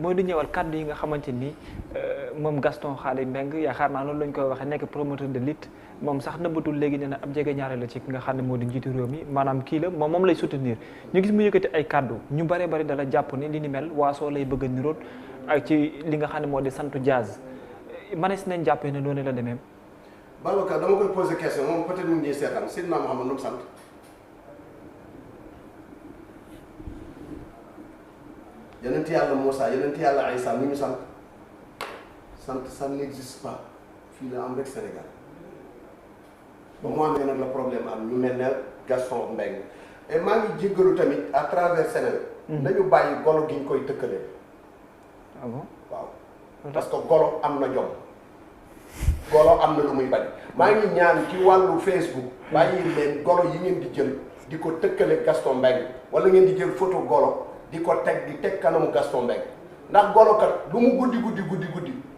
mooy di ñëwal kàddu yi nga xamante ni moom Gaston Xaali Mbengue yaakaar naa loolu lañ koy waxee nekk promoteur de lutte moom sax nëbbatul léegi nee na ab jege ñaare la ci ki nga xam ne moo di njiitu réew mi maanaam kii la moom lay soutenir ñu gis mu yëkkati ay kàddu ñu bare bari dala jàpp ni li ni mel waasoo lay bëgg a niroon ak ci li nga xam ne moo di santu Diaz manees nañ jàppee ne noonu la demee. Babacar dama koy poser question moom peut-être mu ngi seetaan Seydina Mouhamed nu mu sant. yonent yàlla Moussa yonent yàlla Aïssa nu ñu sant ça n'existe pas fii la am rek Sénégal ba mu amee nag la problème am ñu mel ne Gaston Mbengue et maa ngi jéggalu tamit à travers Sénégal. nañu bàyyi golo gi ñu koy tëkkalee. ah bon waaw parce que golo am na jom golo am na lu muy bañ maa ngi ñaan ci wàllu Facebook bàyyi leen golo yi ngeen di jël di ko tëkkale Gaston Mbengue wala ngeen di jël photo golo di ko teg kanamu Gaston Mbengue ndax golo kat lu mu guddi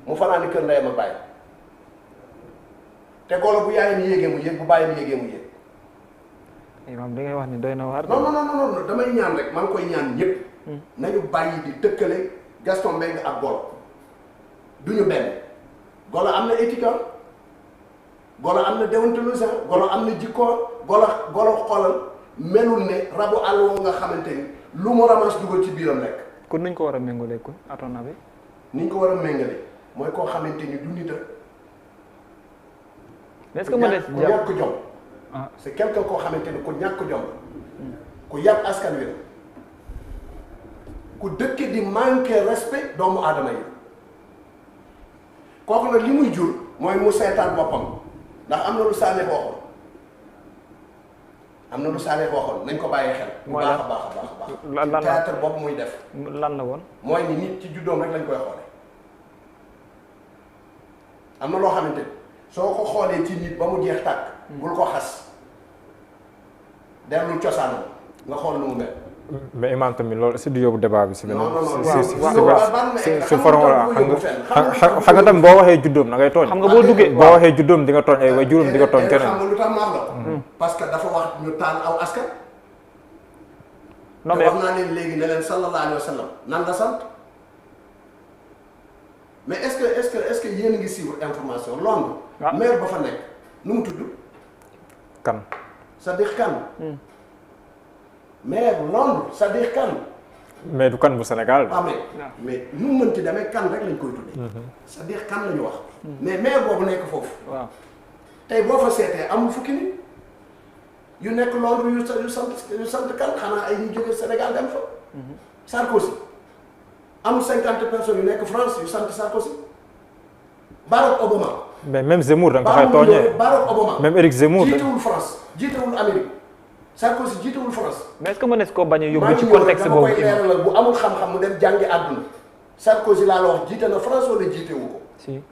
mu fanaani kër ndeyam ak bàyyi te golo bu yaayam yéegee mu yéeg bu bàyyam yéegee mu yéeg. maam da ngay wax ni doy na waar. non damay ñaan rek maa ngi koy ñaan ñëpp. nañu bàyyi di tëkkale Gaston Mbengue ak golo duñu benn golo am na éthique golo am na déontologie golo am na jikko golo xoolal melul ne rabu àll woo nga xamante ni lu mu ramas dugal ci biiram rek. kon nuñ ko war a méngalee kon à ton avis. niñ ko war a méngale mooy koo xamante ni du nit est-ce que ku ñàkk jom. c'est quelqu'un koo xamante ni ku ñàkk jom ku yàpp askan wi la ku dëkk di manquer respect doomu aadama yi kooku nag li muy jur mooy mu seetaan boppam ndax am na lu Sané waxoon nañ ko bàyyee xel. bu baax a baax lan théâtre boobu muy def. lan la woon. mooy ni nit ci juddoom rek lañ koy xoole am na loo xamante ni soo ko xoolee ci nit ba mu jeex tàkk. bul ko xas dellu cosaanam nga xool nu mu mel. mais imam tamit loolu si du yóbbu débat bi si beneen. si forom wala xam nga tamit boo waxee juddoom da ngay tooñ. xam nga boo duggee boo waxee juddoom di nga tooñ ay way juróom di nga tooñ keneen. xam nga lu tax ma wax la ko. parce que dafa wax ñu taal aw askan. non te wax naa leen léegi ne leen sallallahu alayhi wa sallam nan la sant mais est-ce que yéen a ngi suivre information Londres. maire ba fa nekk nu mu tudd. kan. Sadiq Kane. maire Londres Sadiq Kane. mais du kan bu Sénégal. mais nu mu mënti demee kan rek lañ koy tuddee. Sadiq Kane la ñu wax. mais maire boobu nekk foofu. waaw tey boo fa seetee amul fukki nit yu nekk Londres yu sant kan xanaa ay ñu jóge Sénégal dem fa. Sarkozy amul 50 personnes yu nekk France yu sant Sarkozy. Barack Obama. mais même Zemmour da nga ko fay tooñee. Barack Obama même Éric Zemmour. jiitewul France jiitewul Amérique Sarkozy jiitewul France. mais est-ce que mënees koo bañ a yóbbu ci contexte boobu. maa ngi ñëw rek bu amul xam-xam mu dem jàngi àdduna. Sarkozy laa la wax jiite na France wala jiitewu ko. si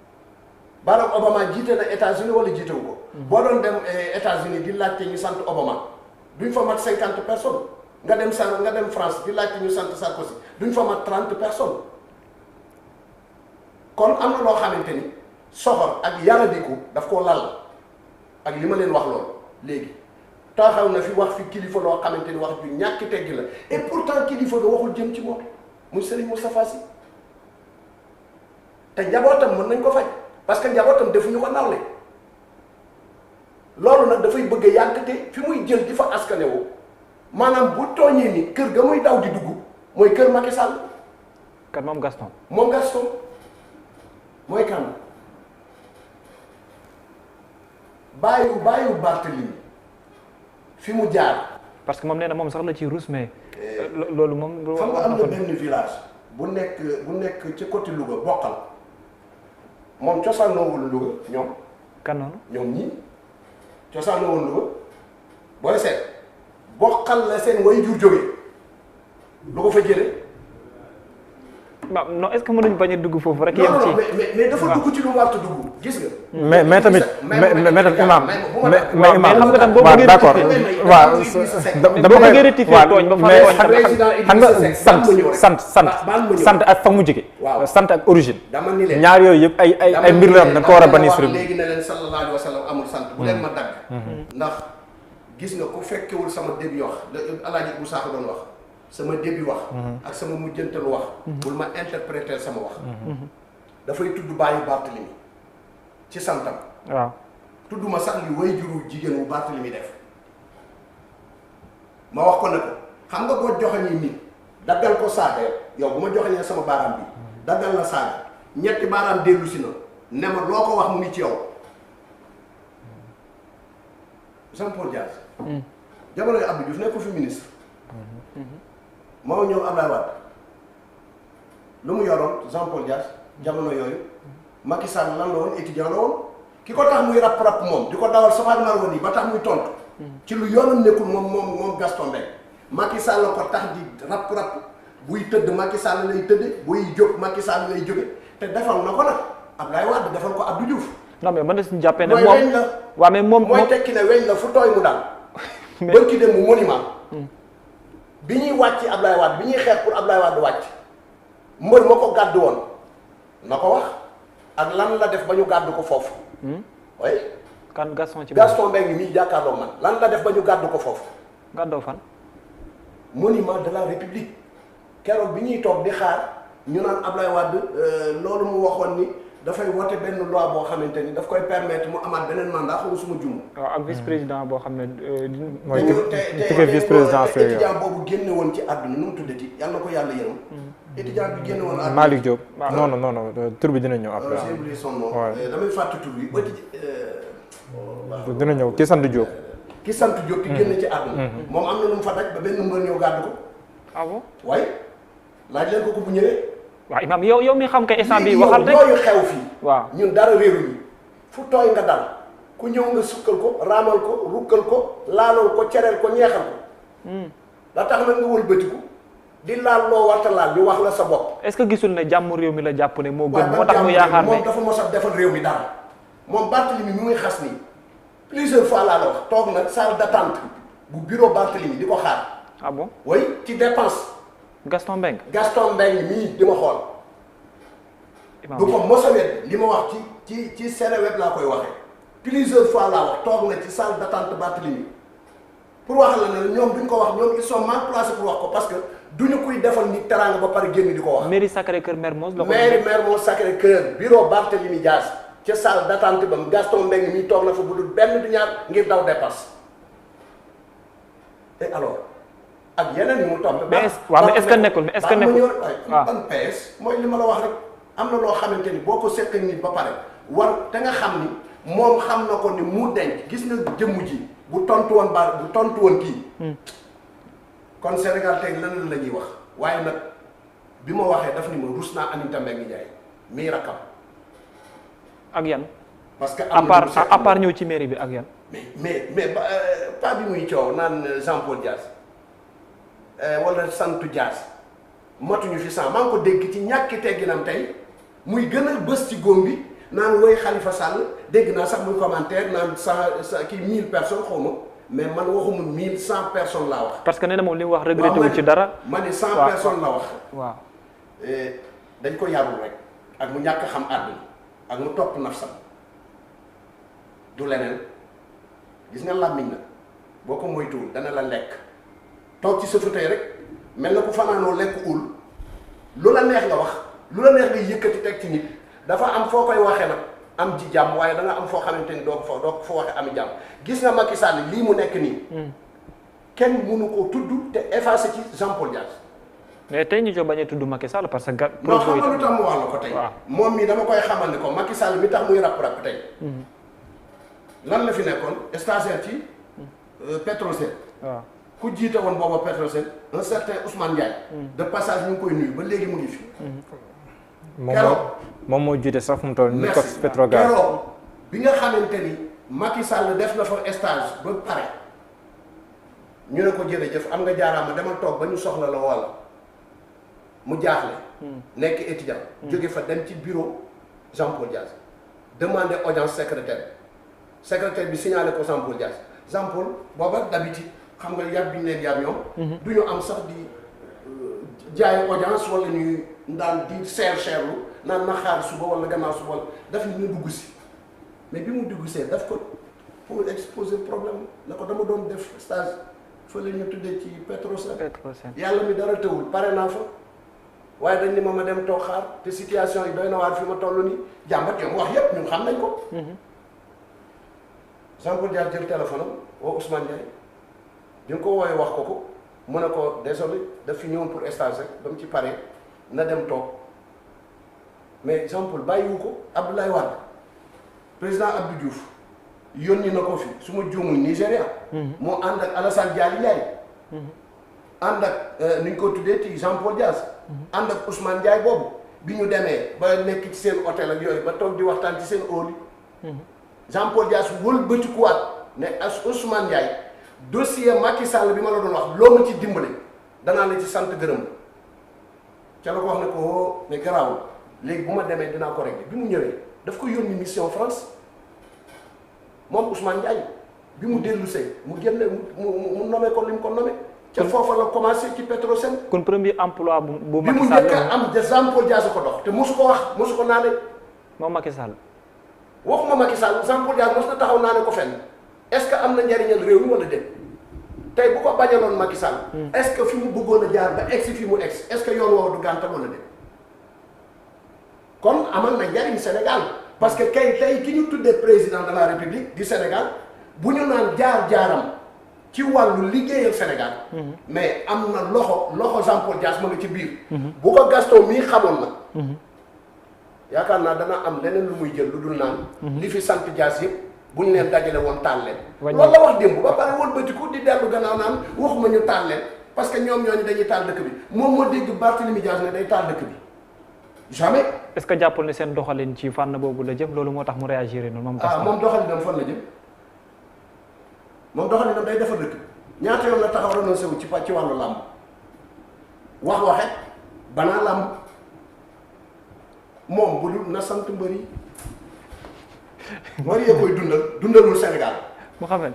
Barack Obama jiite na États-Unis wala jiitewu ko. boo doon dem États-Unis di laajte ñu sant Obama duñ fa mat 50 personnes nga dem France di laajte ñu sant Sarkozy duñ fa mat 30 personnes kon am na loo xamante ni soxor ak yaradiku daf koo lal ak li ma leen wax loolu léegi taxaw na fi wax fi kilifa loo xamante ni wax ju ñàkk teggi la et pourtant kilifa ga waxul jëm ci moom muy Serigne Moustapha Sy te njabootam mën nañ ko faj parce que njabootam defuñu ko nawle loolu nag dafay bëgg a yàgg te fi muy jël di fa askanewu maanaam bu tooñee ni kër ga muy daw di dugg mooy kër Macky Sall. kan moom Gaston. moom Gaston mooy kan bàyyu Barthélémy fi mu jaar. parce que moom nee na moom sax la ci ruus mais. loolu moom. xam nga am na benn village bu nekk ci côté Louga bokkal moom cosaanoowul Louga ñoom. kan noonu. ñoom ñii cosaanoowul Louga booy seet bokkal la seen way jur jógee lu ko fa jëlee. waaw non est-ce que mënuñ bañ a dugg foofu rek. yem ci mais dafa dugg ci lu mu war a dugg gis nga. mais tamit mais tamit imam mais imam xam nga tam boo bëggee d'accord waaw dama koy rectifier tooñ ba xam nga sant ak fa mu jóge sant ak origine ñaar yooyu yëpp ay mbir la am dañ ko war a bannir sur léegi ne leen sallallahu alayhi wa sallam amul sant bu leen ma dagg ndax gis nga ku fekkewul sama début wax Alaaji bu Sakho doon wax sama début wax. ak sama mujjantal wax. bul ma interpréter sama wax. dafay tudd bàyyi Barthélemy ci santam. waaw tudd ma sax li way juru jigéen wu Barthélemy def ma wax ko ne ko xam nga boo joxañee nit daggal ko saaga yow bu ma joxañee sama baaraam bi daggal la saaga ñetti baaraam dellu si na ne ma loo ko wax mu ngi ci yow. Jean-Paul Dias. jamono yu Abdou Diouf nekk ko fi ministre. moo ñëw Abdoulaye Wade lu mu yoroon Jean-Paul Dias jamono yooyu Macky Sall lan la woon étudiant la woon ki ko tax muy rap moom di ko dawal safaat nar woon yi ba tax muy tontu. ci lu yoonam nekkul moom Gaston Mbengue. Macky Sall la ko tax di rap buy tëdd Macky Sall lay tëdd buy jóg Macky Sall lay jóge te defal na ko nag Abdoulaye Wade defal ko Abdou Diouf. non mais mën na si jàppee ne mooy moom weñ la. waaw mais moom mooy tekki ne weñ la fu tooy mu daal. bër ki dem mu monument. bi ñuy wàcc Abdoulaye Wade bi ñuy xeex pour Abdoulaye Wade wàcc mbër ma ko gàddu woon na ko wax ak lan la def ba ñu gàddu ko foofu. oui. kan Gaston ci Gaston Mbengue mii jàkkaarloo man lan la def ba ñu gàddu ko foofu. gàddoo fan. monument de la République keroog bi ñuy toog di xaar ñu naan Abdoulaye Wade loolu mu waxoon ni dafay wote benn loi boo xamante ni daf koy permettre mu amaat beneen mandat xaw suma juum. waaw ak vice président boo xam ne. mooy te vice président te étudiant boobu génne woon ci àdduna nu mu tuddati yàlla na ko yàlla yërëm. étudiant bi génne woon àdduna Malick Diop. non tur bi dina ñëw après. j'ai oublié son nom. damay fàtte tur bi dina ñëw ki sant Diop. ki sant Diop ki génne ci àdduna. moom am na lu mu fa daj ba benn mbër ñëw gàddu ko. ah bon waaye laaj leen ko bu ñëwee. waaw Imaam yow mi xam kay instant bi waxal rek yooyu xew fii. waaw ñun dara réeruñu fu tooy nga dal ku ñëw nga sukkal ko raamal ko rukkal ko laalal ko cereel ko ñeexal ko. la tax nag nga wëlbatiku di laal loo warta laal ñu wax la sa bopp. est-ce que gisul ne jàmm réew mi la jàpp ne moo gën moo tax mu yaakaar ne moom dafa mos a defal réew mi dara moom Barthélemy mi muy xas nii plusieurs fois laa la wax toog nag salle d'attente bu bureau Barthélemy di ko xaar. ah bon oui ci dépense. Gaston Mbengue. Gaston Mbengue mii di ma xool. du ko mos a wet li ma wax ci Seneweb laa koy waxee. plusieurs fois laa wax toog na ci salle d'attente Barthélemy pour wax la ne ñoom duñ ko wax ñoom ils sont mal placés pour wax ko parce que duñu kuy defal nit teraanga ba pare génn di ko wax. mairie Sacré-Cœur Mermoz la ko. mairie Mermoz Sacré-Cœur bureau Barthélemy Dias ca salle d'attente ba Gaston Mbengue mii toog na fa bu dul benn du ñaar ngir daw dépasse et alors. ak yeneen yi mu topp. mais est-ce que nekkul mais est-ce que nekkul waaw ban PS mooy li ma la wax rek am na loo xamante ni boo ko seqee nit ba pare war te nga xam ni moom xam na ko ni mu denc gis nga jëmm ji bu tontu woon kii. kon Sénégal tey lan la ñuy wax waaye nag bi ma waxee daf ni ma rus naa Aminata Mbengue Ndiaye mii rakkam. ak yan. parce que à part ñëw ci mairie bi ak yan. mais pas bi muy coow naan Jean-Paul Dias. wala santu Dias matuñu fi maa ngi ko dégg ci ñàkki tegginam tey muy gën a bës ci góom bi naan woy Khalifa Sall dégg naa sax muy commentaire naan 1000 personnes xaw ma mais man waxuma 1100 personnes laa wax. parce que nee na moom li mu wax regretté wu ci dara. ma ne 100 personnes la wax. waaw dañ ko yarul rek ak mu ñàkk xam àdduna ak mu topp nafsam du leneen gis nga làmmiñ na boo ko moytuwul dana la lekk. toog ci sa fauteuil rek mel na ku fanaanoo lekk ul lu la neex nga wax lu la neex nga yëkkati teg ci nit dafa am foo koy waxee nag am ji jàmm waaye da nga am foo xamante ni doo ko fa waxee am jàmm gis nga Macky Sall lii mu nekk nii. kenn mënu ko tudd te effacé ci Jean-Paul Dias. mais tey ñu jo bañ a tudd Macky Sall parce que. non xam nga lu tax mu wax la ko tey. moom mi dama koy xamal ni ko Macky Sall mi tax muy rap tey. lan la fi nekkoon stagiaire ci Petrosen. waaw. ku jiite woon booba Petrosen un certain Ousmane Ndiaye. de passage ñu ngi koy nuyu ba léegi mu ngi fi. moom moo jiite sax fu mu toll nii COS Petrogaz. keroog bi nga xamante ni Macky Sall def na fa stage ba pare ñu ne ko jërëjëf am nga jaaraama demal toog ba ñu soxla la walla mu jaaxle. nekk étudiant. jóge fa dem ci bureau Jean-Paul Dias demander audience secrétaire bi signalé ko Jean-Paul Dias Jean-Paul booba d'habitude xam nga yàb bi ñu leen yàb ñoom. du ñu am sax di jaay audience wala ñuy daan di seerlu naan na xaar suba wala gannaaw suba wala daf ñu dugg si mais bi mu dugg see daf ko pour exposer problème la ko dama doon def stage fa la ñu tuddee ci Petrosen. Petrosen yàlla mi dara tëwul pare naa fa waaye dañ ni ma dem toog xaar te situation yi doy na waar fi ma toll nii jàmbat yom wax yépp ñun xam nañ ko. Jean Paul Dias jël téléphone am woo Ousmane Ndiaye bi nga ko woowee wax ko mu ne ko désolé daf fi ñëwoon pour stage rek ba mu ci paree na dem toog mais Jean Paul bàyyiwu ko Abdoulaye Wade président Abdou Diouf yónni na ko fi su ma juumul Nigéria. moo ànd ak Alassane Diallo Ndiaye. ànd ak ni ñu ko tuddee ci Jean Paul Dias. ànd ak Ousmane Ndiaye boobu bi ñu demee ba nekk ci seen hôtel ak yooyu ba toog di waxtaan ci seen óol yi. Jean Paul Dias wëlbatikuwaat ne as Ousmane Ndiaye dossier Macky Sall bi ma la doon wax loo ma ci dimbale danaa la ci sant gërëm ca la ko wax ne ko mais garaawul léegi bu ma demee dinaa ko régler bi mu ñëwee daf ko yónni mission France moom Ousmane Ndiaye bi mu dellu see mu génne mu nommé ko li mu ko nommé. ca foofa la commencé ci Petrosen. kon premier emploi bu Macky Sall bi mu njëkk a am Jean Paul Dias ko dox te mosu ko wax mosu ko naane. moom Macky Sall. waxuma Macky Sall Jean Paul Dias mos na taxaw naa ne ko fenn est-ce que am na njariñal réew mi wala déet tey bu ko bañaloon Macky Sall. est-ce que fi mu bëggoon a jaar ba egsi fi mu egsi est-ce que yoon woowu du gàntal wala déet kon amal na njariñ Sénégal parce que kay tey ki ñu tuddee président de la République du Sénégal bu ñu naan jaar-jaaram ci wàllu liggéeyal Sénégal. mais am na loxo Jean Paul Dias ma nga ci biir. bu ko Gaston mii xamoon na. yaakaar naa dana am leneen lu muy jël lu dul naan. li fi sant Dias yëpp bu ñu leen dajale woon taal leen. loolu la wax démb ba pare wëlbatiku di dellu gannaaw naan waxuma ñu taal leen parce que ñoom ñooñu dañuy taal dëkk bi moom moo dégg Barthélémy Dias ne day taal dëkk bi jamais. est-ce que jàppal ne seen doxalin ci fànn boobu la jëm loolu moo tax mu réagir noonu moom. moom doxalinam fan la jëm moom doxalinam day defar dëkk ñaata yoon la taxaw renoncé wu ci wàllu làmb waxe banaa làmb. moom bu dul na sant mbër yi mbër yee koy dundalul Sénégal. Mouhamed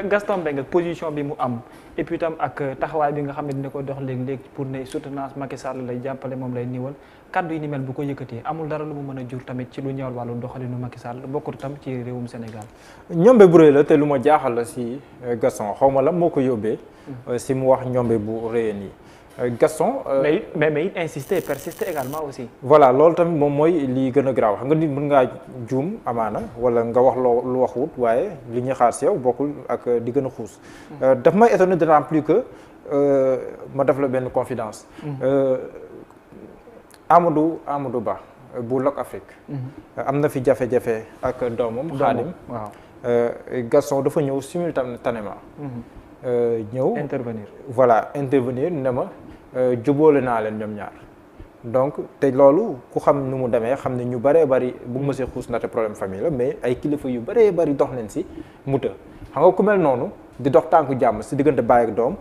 Gaston Mbengue position bi mu am et puis tam ak taxawaay bi nga xam ne dina ko dox léegi pour ne soutenance Macky Sall lay jàppale moom lay niwal kaddu yi ni mel bu ko yëkkatee amul dara lu mu mën a jur tamit ci lu ñëwal wàllu doxalinu Macky Sall bokkut tam ci réewum Sénégal. ñombe bu rëy la te lu ma jaaxal la si Gaston xaw ma la moo ko yóbbee. si mu wax ñombe bu rëyee nii. Gaston. mais it insister persister également aussi. voilà loolu tamit moom mooy li gën a garaaw xam nga nit mën ngaa juum amaana wala nga wax lu waxut waaye li ñuy xaar si yow bokkul ak di gën a xuus. daf may étonné d'autant plus que ma def la benn confidence. Amadou Ba bu Lok Afrique. am na fi jafe-jafe ak doomam. Xaadim waaw. Gaston dafa ñëw simultanément. ñëw intervenir ne ma jubóole naa leen ñoom ñaar donc te loolu ku xam nu mu demee xam ne ñu bëree bëri bu ma see xuus ndaxte problème famille la mais ay kilifa yu bëree bëri dox nañ si mu të xam nga ku mel noonu di dox tànku jàmm si diggante baay ak doom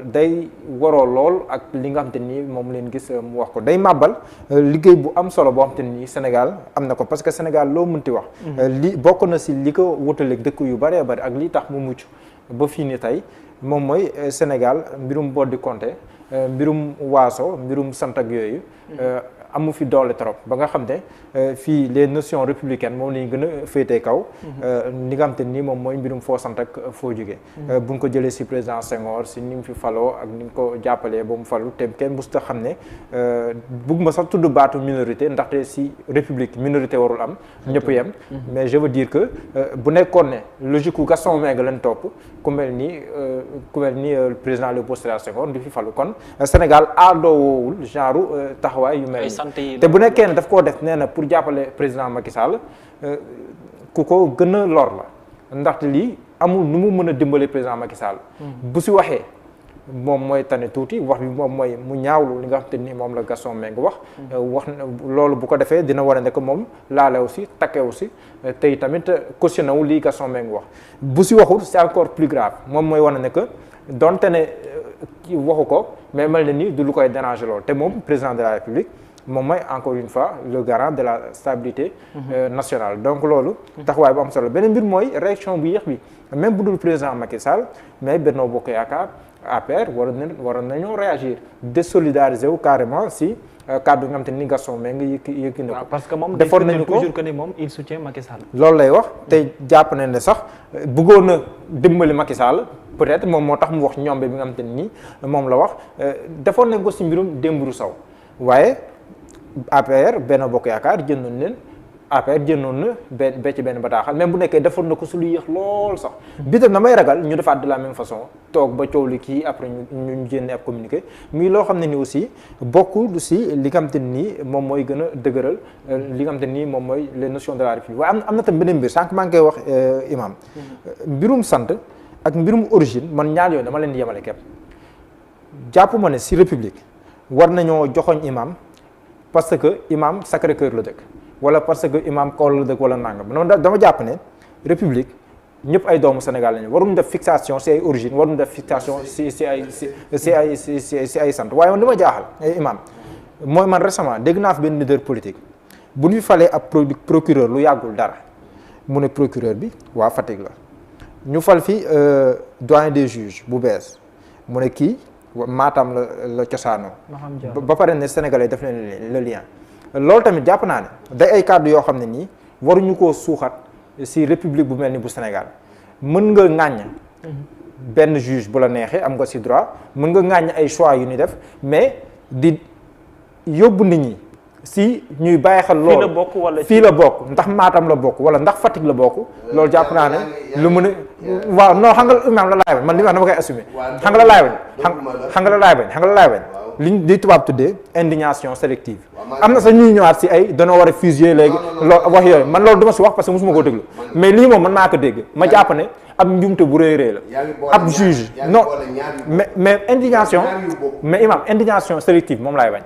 day waroo lool ak li nga xam te nii moom leen gis mu wax ko day màbbal liggéey bu am solo boo xam te nii Sénégal am na ko parce que Sénégal loo mënti wax li bokk na si li ko wutaleeg dëkk yu bëree bëri ak li tax mu mucc ba fii ni tey moom mooy Sénégal mbirum boddi compté mbirum waaso mbirum sant ak yooyu amu fi doole trop ba nga xam ne fii les notions républicaines moom la ñu gën a féetee kaw li nga xam te nii moom mooy mbirum foo sant ak foo jógee buñ ko jëlee si président Senghor si ni mu fi faloo ak ni ñu ko jàppalee ba mu falu te kenn musta xam ne bëgg ma sax tudd baatu minorité ndaxte si république minorité warul am ñëpp yem mais je veux dire que bu nekkoon ne logique ku Gaston Mbengue lañ topp ku mel ni président Léopold Sédar Senghor di fi falu kon Sénégal aadoo woowul genre taxawaay yu mel te bu nekkee ne daf koo def nee na pour jàppale président Macky Sall ku ko gën a lor la ndaxte lii amul nu mu mën a dimbale président Macky Sall bu si waxee moom mooy tane tuuti wax bi moom mooy mu ñaawlu li nga xam te ni moom la Gaston Mbengue wax loolu bu ko defee dina wane ne que moom laalew si takkew si tey tamit cautionné wu lii Gaston Mbengue wax bu si waxul c'est encore plus grave moom mooy wane ne que donte ne waxu ko mais mel na ni du lu koy déranger loolu te moom président de la République moom mooy encore une fois le garant de la stabilité nationale donc loolu taxawaay bu am solo beneen mbir mooy réaction bu yéex bi même bu dul président Macky Sall mais Benno Bokk Yaakaar APR waroon nañoo réagir désolidariser wu carrément si kàddu nga xam te ni Gaston Mbengue yëkki na ko. parce que moom defoon nañu ko toujours que ni moom il soutient Macky Sall. loolu lay wax te jàpp nañ ne sax bëggoon na dimbali Macky Sall peut-être moom moo tax mu wax ñombe bi nga xam te ni moom la wax defoon nañ ko si mbirum Dembourou Sow waaye APR Benno Bokk Yaakaar jëndoon leen. APR jëndoon na benn bataaxal même bu nekkee defoon na ko su lu yéex lool sax bi tam damay ragal ñu defaat de la même façon toog ba coow li kii après ñu génne ab communiqué muy loo xam ne ni aussi bokkul si li nga xam te ni moom mooy gën a dëgëral li nga xam te ni moom mooy les notions de la République waaye am na tam beneen mbir sànq maa ngi koy wax imam mbirum sant ak mbirum origine man ñaar yooyu dama leen di yemale képp jàpp ma ne si République war nañoo joxoñ imam parce que imam Sacré-Cœur la dëkk wala parce que imam Kaolack la dëkk wala nangam dama jàpp ne république ñëpp ay doomu Sénégal lañu waruñu def fixation si ay origine waruñu def fixation si ay sant waaye man li ma jaaxal imam mooy man récemment dégg naa fi benn leader politique bu ñu falee ab procureur lu yàggul dara mu ne procureur bi waa Fatick la ñu fal fi doyen des juges bu bees mu ne kii Matam la cosaanoo ba pare ne Sénégalais def leen le lien loolu tamit jàpp naa ne day ay kàddu yoo xam ne nii waruñu koo suuxat si république bu mel ni bu Sénégal mën nga ŋàññ benn juge bu la neexee am nga si droit mën nga ŋàññ ay choix yu ni def mais di yóbbu nit ñi si ñuy bàyyi xel loolu fii la bokk ndax Matam la bokk wala ndax Fatick la bokk loolu jàpp naa ne lu mën a waaw non xam nga imaam la laay bañ man li ma dama koy assumer xam nga la laay bañ li tubaab tuddee indignation sélective am na sax ñuy ñëwaat si ay danoo war a fusiller léegi loolu wax yooyu man loolu duma si wax parce que mosuma koo déglu mais lii moom mën naa ko dégg ma jàpp ne ab njumte bu rëy rëy la ab juge non mais indignation mais imam indignation sélective moom laay bañ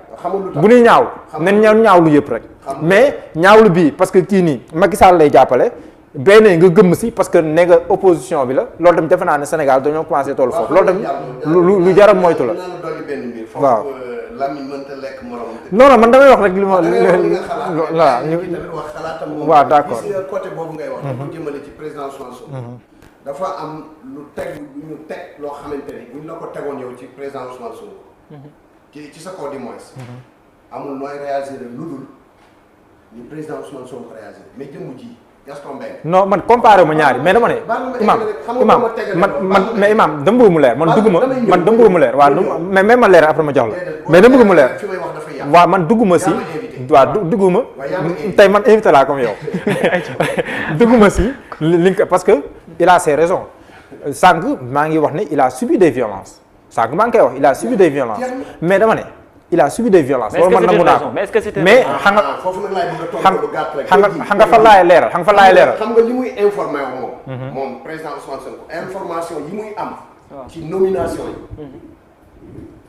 bu ñuy ñaaw nañ ñaawlu yëpp rek mais ñaawlu bii parce que kii nii Macky Sall lay jàppale benn nga gëmm si parce que ne nga opposition bi la loolu tamit defe naa ne Sénégal dañoo commencé toll foofu loolu tamit lu jaram moytu la waaw non man damay wax rek li ma waaw d'accord côté boobu ngay wax dafa jëmale ci président Sonko dafa am lu ñu teg loo xamante ni buñ la ko tegoon yow ci président Ousmane Sonko ci sa kaw di moins amul nooy réagir lu dul ni président Ousmane Sonko réagir mais jëmm ji Gaston Mbengue non man comparé ma ñaari mais dama ne mais imam dama bëgg mu leer man dama bëgg mu leer waaw mais même ma leer après ma jox la mais dama bëgg mu leer waaw man dugguma si waaw dugguma tey man invité laa comme yow dugguma si li nga parce que il a ses raisons sànq maa ngi wax ne il a subi des violences sànq maa ngi koy wax il a subi des violences mais dama ne il a subi des violences. loolu man nangu naa ko mais xam nga fa laay leeral xam nga li muy informé moom président Ousmane Sonko information yi muy am. ci nomination yi.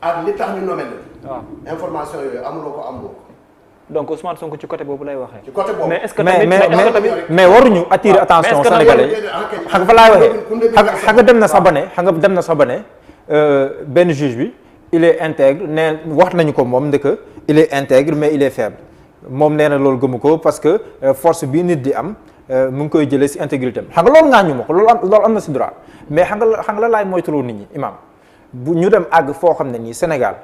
ak li tax ñu nommé la. information yooyu amuloo ko. donc Ousmane Sonko ci côté boobu lay waxee. ci côté boobu mais est-ce que tamit mais waruñu attirer attention sénégalais xam nga fa laay waxee xam nga dem na sax ba ne benn juge bi. il est intègre nee wax nañu ko moom ndeke il est intègre mais il est faible moom nee na loolu gëmu ko parce que force bii nit di am mu ngi koy jëlee si intégrité am xam nga loolu ngaañu ma ko loolu am na si droit mais xam nga la laay moytuloo nit ñi imam bu ñu dem àgg foo xam ne nii Sénégal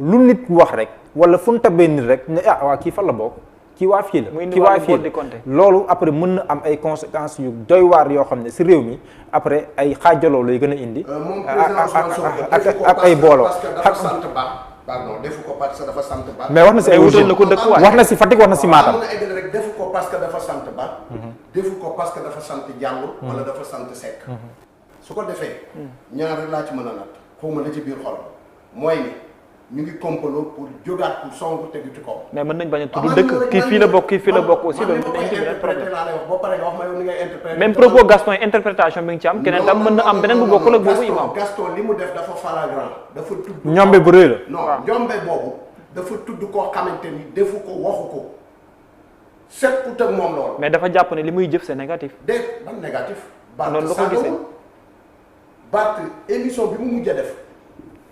lu nit wax rek wala fu ñu tabee nit rek ne waa kii fan la bokk kii waa fii la kii waa fii la loolu après mën na am ay conséquences yu doy waar yoo xam ne si réew mi après ay xaajaloo lay gën a indi ak ay booloo defu ko parce que dafa sant Ba mais wax na si ay wutal na ko dëkk wax na si Fatick wax na si Matam rek defu ko parce que dafa sant Ba defu ko parce que dafa sant Diallo wala dafa sant Seck su ko defee ñaar rek laa ci mën a nat xawma la ci biir xol mooy ni ñu ngi complot pour jógaat pour songu tegu ci kaw. mais mën nañ bañ a tudd dëkk kii fii la bokk kii fii la bokk aussi loolu dañ ci beneen problème même propos Gaston interprétation bi nga ci am keneen tam mën na am beneen bu bokkul ak boobu imam Gaston li mu def dafa flagrant dafa tudd ñombe bu rëy la non ñombe boobu dafa tudd koo xamante ni defu ko waxu ko seetut ak moom loolu mais dafa jàpp ne li muy jëf c'est négatif ban négatif noonu la ko gisee Bart émission bi mu mujj a def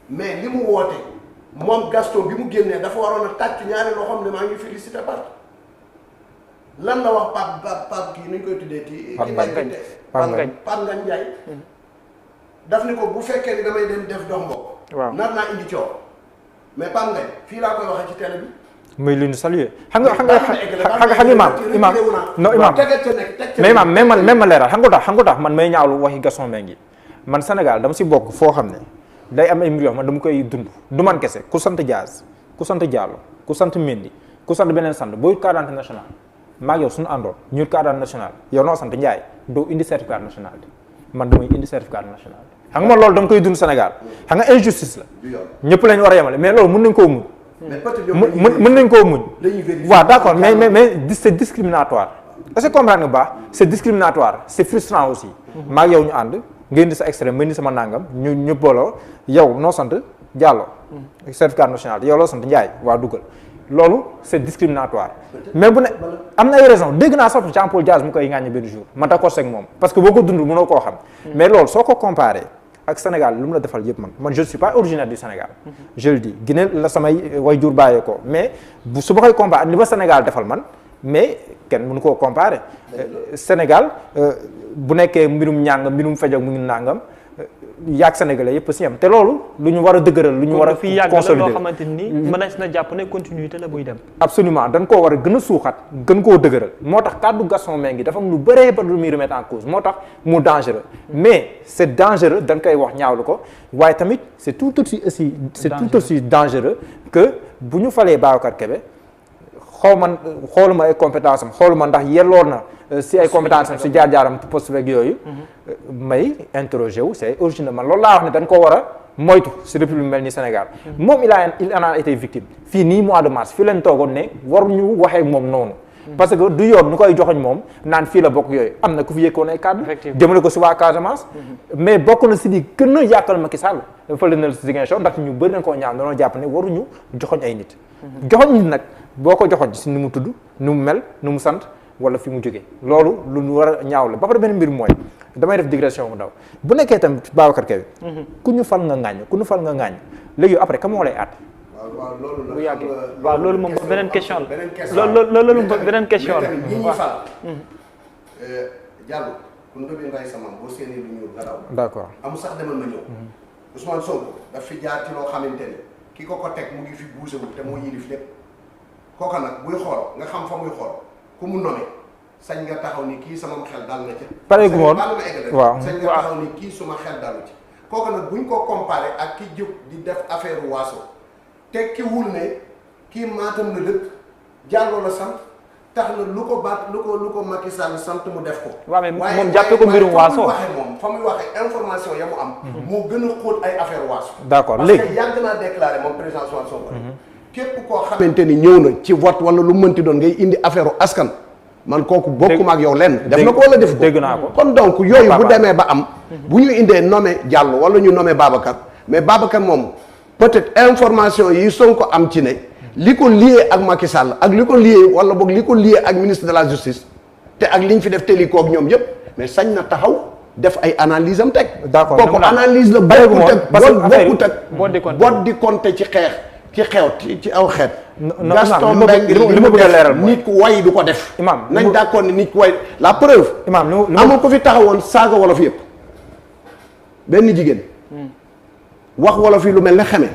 mais li mu woote moom Gaston bi mu génnee dafa waroon a tàcc ñaari loo xam ne maa ngi félicité Bart lan la wax Pape kii nañ koy tuddee ci Pape Ngagne Ndiaye daf ni ko bu fekkee ni damay dem def dox mbokk. waaw nar naa indi coow mais Pape Ngagne fii laa koy waxee ci télé bi. muy lu ñu saluer xam nga imaam non imaam mais imaam même ma leeral xam nga tax man may ñaawlu waxi Gaston Mbengue man Sénégal dama si bokk foo xam ne day am ay mbir yoo xam ne dama koy dund du man kese ku sant Diaz ku sant Diallo ku sant Mendy ku sant beneen sant booy carte d'identité nationale maa ngi yow suñu àndoon ñu carte d'identité nationale yow noo sant Ndiaye doo indi certificat national man damay indi certificat national xam nga loolu dama koy dund Sénégal xam nga injustice la ñëpp lañ war a yemale mais loolu mën nañ koo muñ mën nañ koo muñ waaw d'accord mais c'est discriminatoire est-ce que comprendre nga baax c'est discriminatoire c'est frustrant aussi maa ngi yow ñu ànd nga indi sa extrême ma indi sama nangam ñu booloo yow noo sant Diallo certificat national yow loo sant Ndiaye waa dugal loolu c'est discriminatoire mais bu ne am na ay raison dégg naa sax Jean-Paul Diaz mu koy ŋàññi benn jour man d'accord ak moom parce que boo ko dund mënoo koo xam mais loolu soo ko comparé ak Sénégal lu mu la defal yëpp man je ne suis pas originaire du Sénégal je le dis Guinée la samay way jur bàyyee ko mais su ma koy comparé li ma Sénégal defal man mais kenn mënu koo comparé Sénégal bu nekkee mbirum ñàng mbirum fej ak mu ngi nàngam yàgg sénégalais yëpp si am te loolu lu ñu war a dëgëral lu ñu war a fi yàgg la loo xamante ni mën na jàpp ne continuité la buy dem absolument dañ koo war a gën a suuxat gën koo dëgëral moo tax kàddu Gaston Mbengue dafa am lu bëree ba lu muy remettre en cause moo tax mu dangereux mais c'est dangereux dañ koy wax ñaawlu ko waaye tamit c'est tout aussi dangereux que bu ñu falee Babacar Kébé xooluma ay compétence am xooluma ndax yelloon na si ay compétence am si jaar-jaaram poste beeg yooyu may interroger wu c'est original man loolu laa wax ne dañ ko war a moytu si république mel ni Sénégal moom il en a été victime fii nii mois de mars fii leen toogoon ne waruñu waxee moom noonu parce que du yoon nu koy joxoñ moom naan fii la bokk yooyu am na ku fi yëkkoon ay kàddu jëmale ko si waa Casamance mais bokk na si di gën a yàqal Macky Sall fële na si Ziguinchor ndax ñu bëri nañ koo ñaan dañoo jàpp ne waruñu joxoñ ay nit joxoñ nit nag boo ko joxoñ si ni mu tudd ni mu mel ni mu sant wala fi mu jógee loolu lu ñu war a ñaaw la ba pare benn mbir mooy damay def digression bu ndaw bu nekkee tam Babacar Kébé ku ñu fal nga ŋaañ léegi après ka moo lay àtt waaw loolu bu yàggee waaw loolu moom beneen question la loolu beneen question la ñi ñuy fal Diallo ku ndóbin ray sama boo séenee lu ñuul nga daw d'accord amul sax demal ma ñëw Ousmane Sonko daf fi jaar ci loo xamante ni ki ko teg mu ngi fi bougé wu te moo yilif lépp kooka nag buy xool nga xam fa muy xool ku mu nommé sañ nga taxaw ni kii sama xel dal na ci pare gu moon waaw sañ nga taxaw ni kii suma xel dalu ci kooka nag buñ ko comparé ak ki jóg di def affaire waaso tekkiwul ne kii Matam la dëkk Diallo la sant tax na lu ko Macky Sall sant mu def ko. waaw mais moom jàppee ko mbirum waaso fa muy waxee information ya mu am. moo gën a xóot ay affaire waaso. d'accord léegi parce que yàgg naa déclaré moom président Ousmane Sonko. képp koo xamante ni ñëw na ci vote wala lu mënti doon ngay indi affaire askan. man kooku bokkuma ak yow lenn. def na ko wala def ko dégg naa ko kon donc yooyu bu demee ba am. bu ñu indee nommé Diallo wala ñu nommé Babacar mais Babacar moom peut-être information yi Sonko am ci ne. li ko lié ak Macky Sall ak li ko lié wala boog li ko lié ak ministre de la justice te ak li ñu fi def te li koog ñoom yëpp mais sañ na taxaw def ay analyse am teg. d'accord kooku analyse la bokkut ak bot di compter ci xeex ci xew ci aw xeet. Gaston Mbengue li ma bëgg a leeral mooy nit ku way du ko def. imam nañ d'accord ni nit ku way la preuve. imam amul ko fi taxawoon saaga wolof yëpp benn jigéen. wax wolof yi lu mel ne xeme.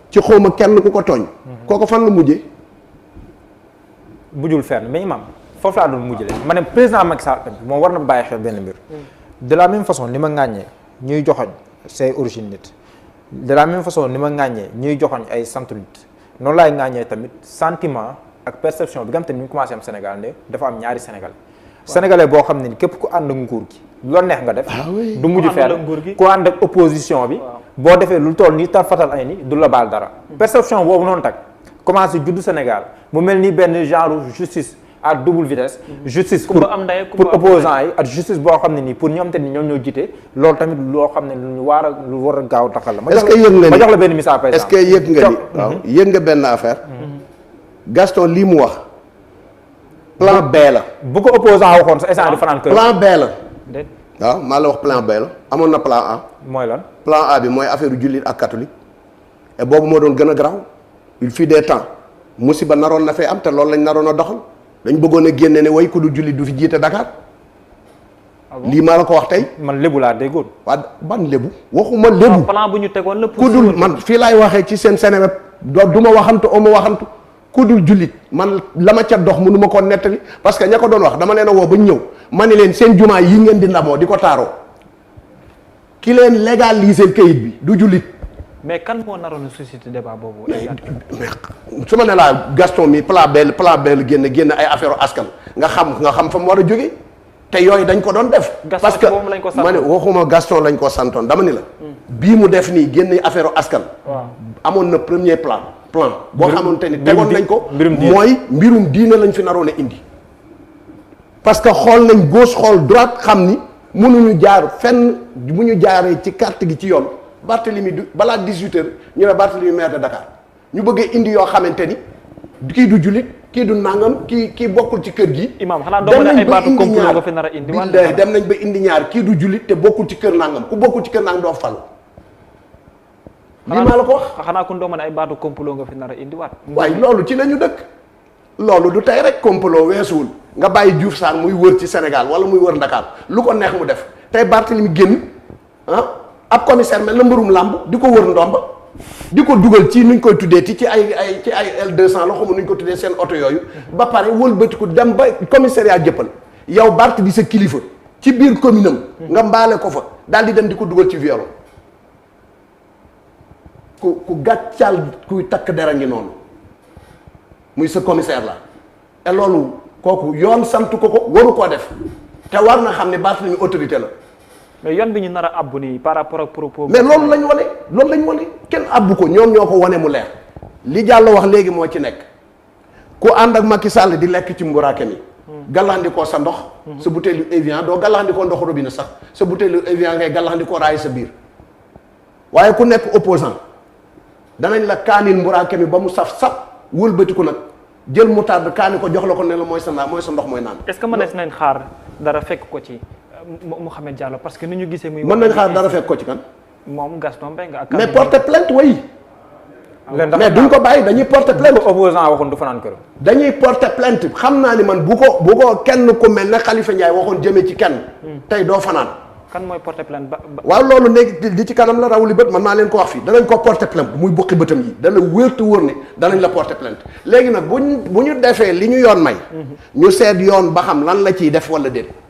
ci xawma kenn ku ko tooñ. kooku fan la mujjee. mujjul fenn mais imam foofu laa doon mujjale ma ne président Macky Sall moom war na bàyyi xel benn mbir. de la même façon ni ma ŋàññee ñuy joxoñ say origine nit. de la même façon ni ma ŋàññee ñuy joxoñ ay sant nit noonu laay ŋàññee tamit sentiment ak perception bi nga xam te ni ñu commencé am Sénégal ne dafa am ñaari Sénégal. sénégalais boo xam ne ni képp ku ànd ak nguur gi loo neex nga def. du mujj fenn ku ànd ak opposition bi. boo defee lu toll nii tar fatal ay ni du la baal dara. perception boobu noonu tag commencé juddu Sénégal mu mel ni benn genre justice à double vitesse. justice pour opposants yi ak justice boo xam ne nii pour ñoom te ni ñoom ñoo jiite loolu tamit loo xam ne lu war a gaaw taxal la. est-ce que yëg nga ni ma jox la benn misaal par est-ce exemple. que yëg nga ni waaw yëg nga benn affaire. Gaston lii mu wax. plan B la. bu ko opposant waxoon sa instant di fanaan kër. plan B la. waaw maa la wax plan B la amoon na plan A. mooy lan plan A bi mooy affaire jullit ak catholique et boobu moo doon gën a garaaw il fut des temps musiba naroon na fee am te loolu lañ naroon a doxal dañ bëggoon a génne ne way ku du jullit du fi jiite Dakar lii maa la ko wax tey. man lébu laa déggoon. waa ban lébu. waxuma lébu. plan bu ñu tegoon la. ku dul man fii laay waxee ci seen Seneweb du ma waxantu o ma waxantu ku dul jullit man la ma ca dox mënu ma ko nettali parce que ña ko doon wax dama leen a woo ba ñëw ma ne leen seen jumaa yi ngeen di ndamoo di ko taaroo ki leen légaliser kayit bi du jullit. mais kan moo naroon a susciter débat boobu. mais su ma ne laa Gaston mi plan belle génn ay affaire askan nga xam fa mu war a jóge te yooyu dañ ko doon def. parce que ma ne waxuma Gaston lañ ko santoon dama ni la. bii mu def nii génn affaire askan. amoon na premier plan boo xamante ni tegoon nañ ko. mooy mbirum diine lañ fi naroon a indi. parce que xool nañ gauche xool droite xam ni mënuñu jaar fenn bu ñu jaaree ci carte gi ci yoon. Barthélemy du balaa 18h ñu ne Barthélemy maire de Dakar ñu bëggee indi yoo xamante ni kii du jullit kii du nangam kii bokkul ci kër gi. Imam xanaa doo mën a ay baatu complot nga fi nar a indi. dem nañ ba indi ñaar kii du jullit te bokkul ci kër nangam ku bokkul ci kër nangam doo falu. lii maa la ko wax. xanaa kon doo mën a ay baatu complot nga fi nar a indi waat. waaye loolu ci la ñu dëkk. loolu du tey rek complot weesuwul nga bàyyi Diouf Sarr muy wër ci Sénégal wala muy wër Dakar lu ko neex mu def tey Barthélemy génn ab commissaire mel na mbërum làmb di ko wër ndomba di ko dugal ci nuñ koy tuddee ci ay L200 la xamu nuñ ko tuddee seen oto yooyu ba pare wëlbatiku dem ba commissariat jëppal yow Barth di sa kilifa ci biir commune am nga mbaale ko fa daal di dem di ko dugal ci viol ku gàccal kuy takk dera ngi noonu muy sa commissaire la te loolu kooku yoon sant ko waru koo def te war na xam ne Barth nañu autorité la. mais yoon bi ñu nar a abbu nii par rapport ak propos. mais loolu lañ wane kenn abbu ko ñoom ñoo ko wane mu leer li Diallo wax léegi moo ci nekk ku ànd ak Macky Sall di lekk ci mburaake mi. gallandikoo sa ndox. sa butéelu Evian doo gallandikoo ndox robinet sax sa butéelu Evian ngay gallandikoo raay sa biir waaye ku nekk opposant danañ la kaanil mburaake mi ba mu saf wëlbatiku nag jël moutarde kaani ko jox la ko ne la mooy sa ndox mooy naan. est-ce que mënees nañ xaar dara fekk ko ci. Mouhamed Diallo parce que ni ñu gisee muy. mën nañ xaar dara fekk ko ci kan. moom Gaston Mbengue ak. mais porter plainte way mais duñ ko bàyyi dañuy porter plainte. opposant waxoon du fanaan kër. dañuy porter plainte xam naa ni man bu ko kenn ku mel ne Khalifa Ndiaye waxoon jëmee ci kenn. tey doo fanaan. kan mooy porter plainte ba. waaw loolu léegi li ci kanam la rawli bët man maa leen ko wax fii danañ ko porter plainte muy bukki bëtam yi dana wér te wóor ne danañ la porter plainte léegi nag bu ñu defee li ñu yoon may. ñu seet yoon ba xam lan la ciy def wala déet.